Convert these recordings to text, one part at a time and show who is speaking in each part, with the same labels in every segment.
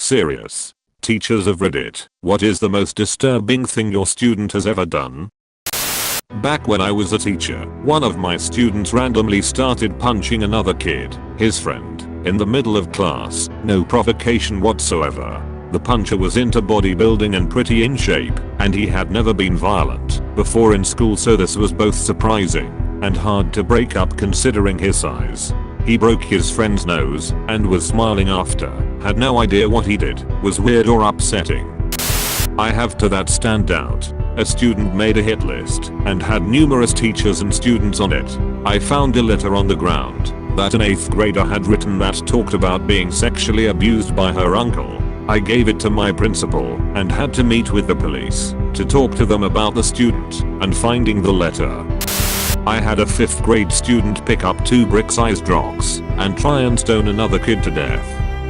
Speaker 1: serious. Teachers of Reddit, what is the most disturbing thing your student has ever done? Back when I was a teacher, one of my students randomly started punching another kid, his friend, in the middle of class, no provocation whatsoever. The puncher was into bodybuilding and pretty in shape, and he had never been violent before in school, so this was both surprising and hard to break up considering his size. He broke his friend's nose and was smiling after, had no idea what he did was weird or upsetting. I have to that stand out. A student made a hit list and had numerous teachers and students on it. I found a letter on the ground that an 8th grader had written that talked about being sexually abused by her uncle. I gave it to my principal and had to meet with the police to talk to them about the student and finding the letter. I had a 5th grade student pick up 2 brick-sized rocks and try and stone another kid to death.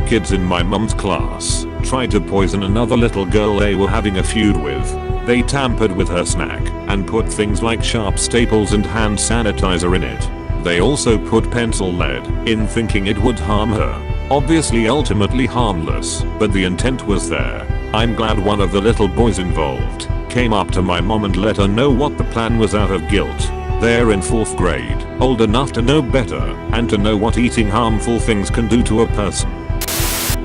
Speaker 1: Kids in my mum's class tried to poison another little girl they were having a feud with. They tampered with her snack and put things like sharp staples and hand sanitizer in it. They also put pencil lead in thinking it would harm her. Obviously ultimately harmless, but the intent was there. I'm glad one of the little boys involved came up to my mom and let her know what the plan was out of guilt. They're in 4th grade, old enough to know better and to know what eating harmful things can do to a person.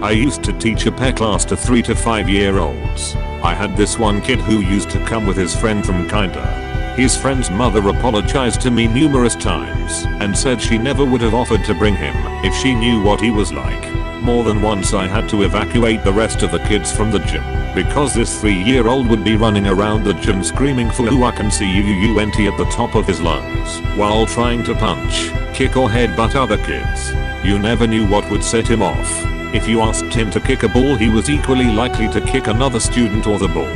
Speaker 1: I used to teach a PE class to 3 to 5 year olds. I had this one kid who used to come with his friend from kinda. His friend's mother apologized to me numerous times and said she never would have offered to bring him if she knew what he was like. More than once I had to evacuate the rest of the kids from the gym because this 3-year-old would be running around the gym screaming for who I can see you at the top of his lungs while trying to punch, kick or headbutt other kids. You never knew what would set him off. If you asked him to kick a ball, he was equally likely to kick another student or the ball.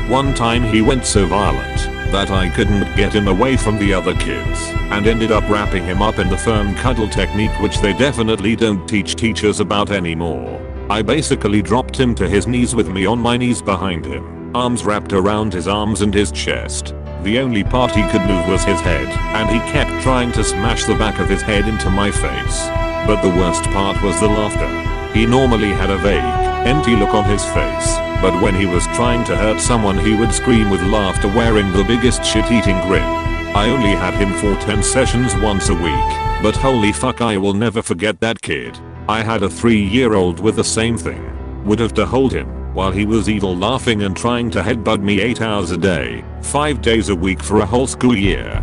Speaker 1: One time he went so violent that I couldn't get him away from the other kids and ended up wrapping him up in the firm cuddle technique, which they definitely don't teach teachers about anymore. I basically dropped him to his knees with me on my knees behind him, arms wrapped around his arms and his chest. The only part he could move was his head, and he kept trying to smash the back of his head into my face. But the worst part was the laughter. He normally had a vague, empty look on his face, but when he was trying to hurt someone he would scream with laughter wearing the biggest shit-eating grin. I only had him for 10 sessions once a week, but holy fuck, I will never forget that kid. I had a 3-year-old with the same thing. Would have to hold him while he was evil laughing and trying to headbutt me 8 hours a day, 5 days a week for a whole school year.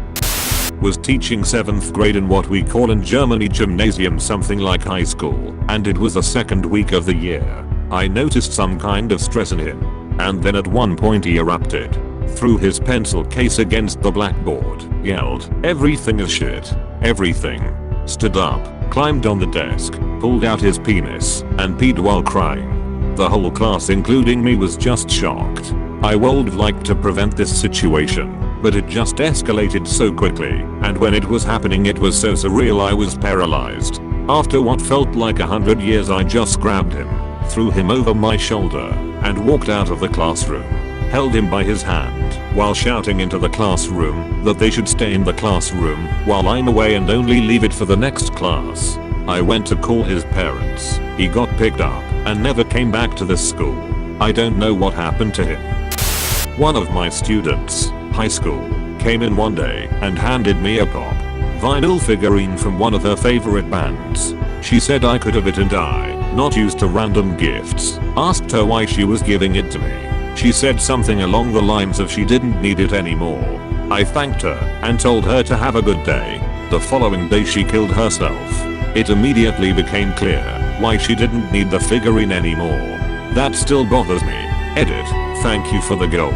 Speaker 1: Was teaching 7th grade in what we call in Germany gymnasium, something like high school, and it was the 2nd week of the year. I noticed some kind of stress in him, and then at one point he erupted. Threw his pencil case against the blackboard, yelled, "Everything is shit, everything." Stood up, climbed on the desk, pulled out his penis, and peed while crying. The whole class including me was just shocked. I would like to prevent this situation, but it just escalated so quickly, and when it was happening it was so surreal I was paralyzed. After what felt like 100 years I just grabbed him, threw him over my shoulder, and walked out of the classroom. Held him by his hand while shouting into the classroom that they should stay in the classroom while I'm away and only leave it for the next class. I went to call his parents. He got picked up and never came back to this school. I don't know what happened to him. One of my students, high school, came in one day and handed me a pop vinyl figurine from one of her favorite bands. She said I could have it and I, not used to random gifts, asked her why she was giving it to me. She said something along the lines of she didn't need it anymore. I thanked her and told her to have a good day. The following day she killed herself. It immediately became clear why she didn't need the figurine anymore. That still bothers me. Edit. Thank you for the gold.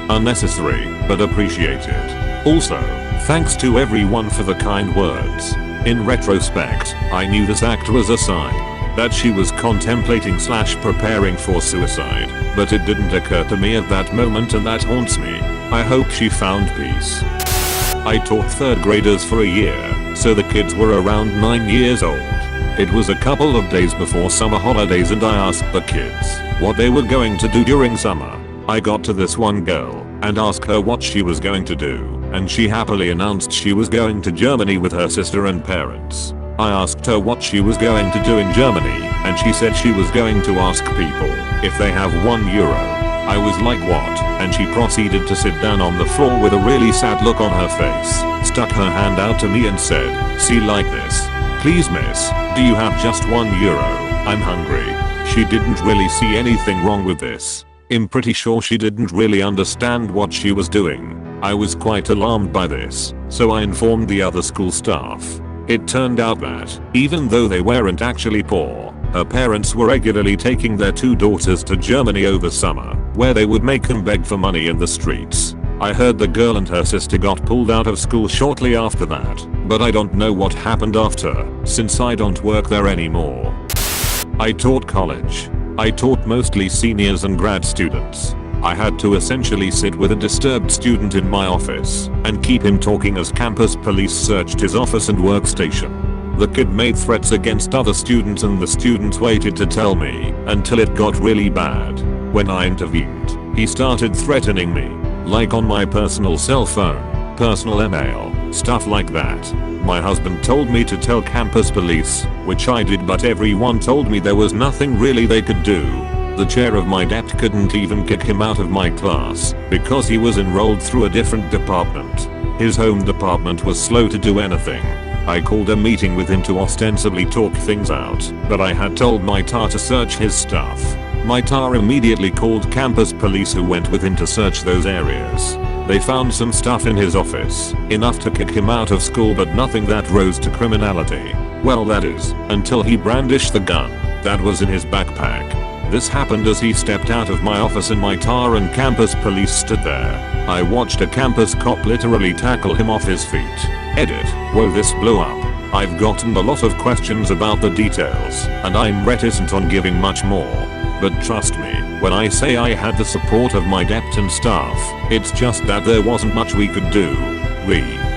Speaker 1: Unnecessary, but appreciated. Also, thanks to everyone for the kind words. In retrospect, I knew this act was a sign that she was contemplating / preparing for suicide, but it didn't occur to me at that moment, and that haunts me. I hope she found peace. I taught 3rd graders for a year, so the kids were around 9 years old. It was a couple of days before summer holidays and I asked the kids what they were going to do during summer. I got to this one girl and asked her what she was going to do, and she happily announced she was going to Germany with her sister and parents. I asked her what she was going to do in Germany, and she said she was going to ask people if they have €1. I was like, what? And she proceeded to sit down on the floor with a really sad look on her face, stuck her hand out to me and said, "See, like this. Please miss, do you have just €1? I'm hungry." She didn't really see anything wrong with this. I'm pretty sure she didn't really understand what she was doing. I was quite alarmed by this, so I informed the other school staff. It turned out that, even though they weren't actually poor, her parents were regularly taking their 2 daughters to Germany over summer, where they would make them beg for money in the streets. I heard the girl and her sister got pulled out of school shortly after that, but I don't know what happened after, since I don't work there anymore. I taught college. I taught mostly seniors and grad students. I had to essentially sit with a disturbed student in my office and keep him talking as campus police searched his office and workstation. The kid made threats against other students and the students waited to tell me until it got really bad. When I intervened, he started threatening me, like on my personal cell phone, personal email, stuff like that. My husband told me to tell campus police, which I did, but everyone told me there was nothing really they could do. The chair of my dept couldn't even kick him out of my class because he was enrolled through a different department. His home department was slow to do anything. I called a meeting with him to ostensibly talk things out, but I had told my tar to search his stuff. My tar immediately called campus police, who went with him to search those areas. They found some stuff in his office, enough to kick him out of school, but nothing that rose to criminality. Well, that is, until he brandished the gun that was in his backpack. This happened as he stepped out of my office and my tar and campus police stood there. I watched a campus cop literally tackle him off his feet. Edit. Whoa, this blew up. I've gotten a lot of questions about the details, and I'm reticent on giving much more. But trust me, when I say I had the support of my dept and staff, it's just that there wasn't much we could do.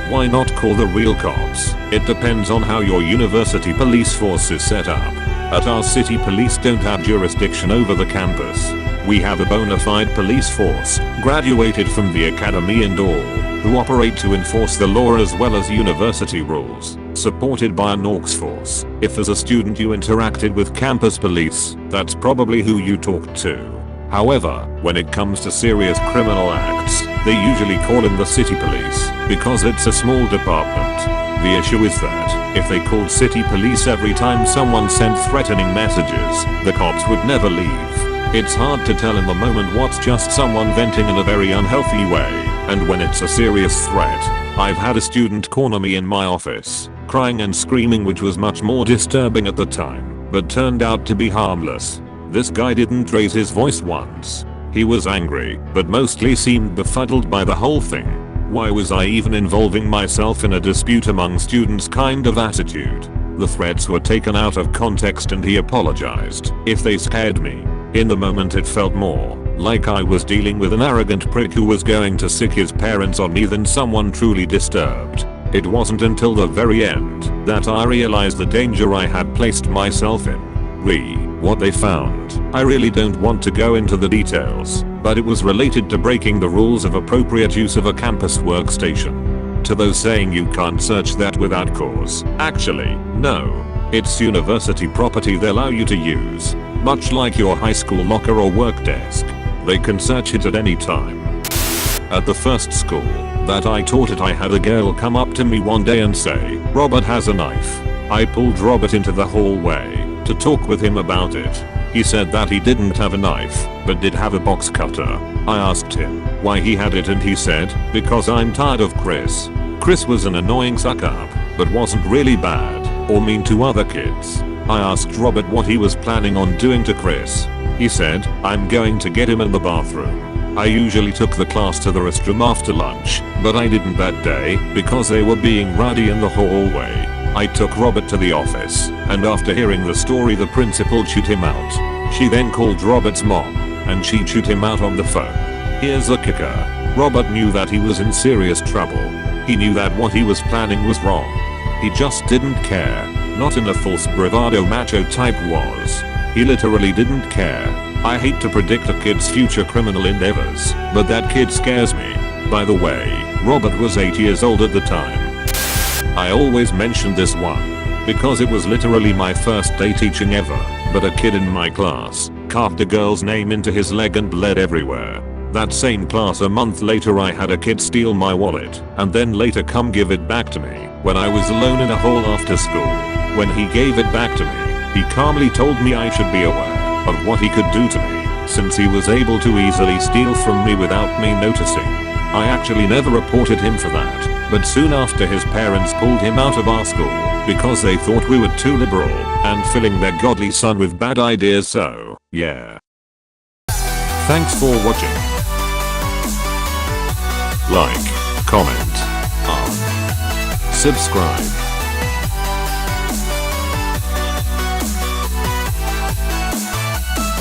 Speaker 1: Why not call the real cops? It depends on how your university police force is set up. At our city, police don't have jurisdiction over the campus. We have a bona fide police force, graduated from the academy and all, who operate to enforce the law as well as university rules, supported by an aux force. If as a student you interacted with campus police, that's probably who you talked to. However, when it comes to serious criminal acts, they usually call in the city police, because it's a small department. The issue is that, if they called city police every time someone sent threatening messages, the cops would never leave. It's hard to tell in the moment what's just someone venting in a very unhealthy way, and when it's a serious threat. I've had a student corner me in my office, crying and screaming, which was much more disturbing at the time, but turned out to be harmless. This guy didn't raise his voice once. He was angry, but mostly seemed befuddled by the whole thing. Why was I even involving myself in a dispute among students kind of attitude? The threats were taken out of context and he apologized if they scared me. In the moment it felt more like I was dealing with an arrogant prick who was going to sick his parents on me than someone truly disturbed. It wasn't until the very end that I realized the danger I had placed myself in. What they found, I really don't want to go into the details, but it was related to breaking the rules of appropriate use of a campus workstation. To those saying you can't search that without cause, actually, no. It's university property they allow you to use, much like your high school locker or work desk. They can search it at any time. At the first school that I taught at, I had a girl come up to me one day and say, "Robert has a knife." I pulled Robert into the hallway to talk with him about it. He said that he didn't have a knife, but did have a box cutter. I asked him why he had it and he said, "Because I'm tired of Chris." Chris was an annoying suck-up, but wasn't really bad or mean to other kids. I asked Robert what he was planning on doing to Chris. He said, "I'm going to get him in the bathroom." I usually took the class to the restroom after lunch, but I didn't that day because they were being rowdy in the hallway. I took Robert to the office, and after hearing the story, the principal chewed him out. She then called Robert's mom, and she chewed him out on the phone. Here's the kicker. Robert knew that he was in serious trouble. He knew that what he was planning was wrong. He just didn't care. Not in a false bravado macho type was. He literally didn't care. I hate to predict a kid's future criminal endeavors, but that kid scares me. By the way, Robert was 8 years old at the time. I always mention this one. because it was literally my first day teaching ever, but a kid in my class carved a girl's name into his leg and bled everywhere. That same class a month later I had a kid steal my wallet and then later come give it back to me when I was alone in a hall after school. When he gave it back to me, he calmly told me I should be aware of what he could do to me since he was able to easily steal from me without me noticing. I actually never reported him for that, but soon after his parents pulled him out of our school because they thought we were too liberal and filling their godly son with bad ideas, so yeah. Thanks for watching. Like, comment, subscribe.